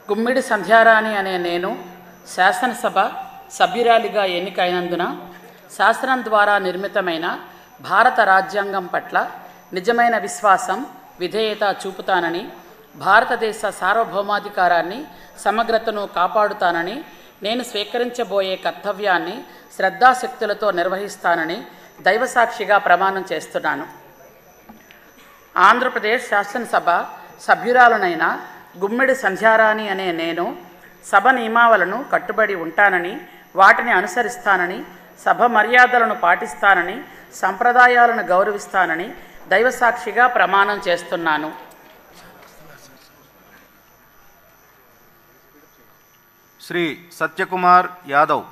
గుమ్మిడి సంధ్యారాణి అనే నేను శాసనసభ సభ్యురాలిగా ఎన్నికైనందున శాసనం ద్వారా నిర్మితమైన భారత రాజ్యాంగం పట్ల నిజమైన విశ్వాసం, విధేయత చూపుతానని, భారతదేశ సార్వభౌమాధికారాన్ని, సమగ్రతను కాపాడుతానని, నేను స్వీకరించబోయే కర్తవ్యాన్ని శ్రద్ధాశక్తులతో నిర్వహిస్తానని దైవసాక్షిగా ప్రమాణం చేస్తున్నాను. ఆంధ్రప్రదేశ్ శాసనసభ సభ్యురాలనైన గుమ్మిడి సంధ్యారాణి అనే నేను సభ నియమావళను కట్టుబడి ఉంటానని, వాటిని అనుసరిస్తానని, సభ మర్యాదలను పాటిస్తానని, సంప్రదాయాలను గౌరవిస్తానని దైవసాక్షిగా ప్రమాణం చేస్తున్నాను. శ్రీ సత్యకుమార్ యాదవ్.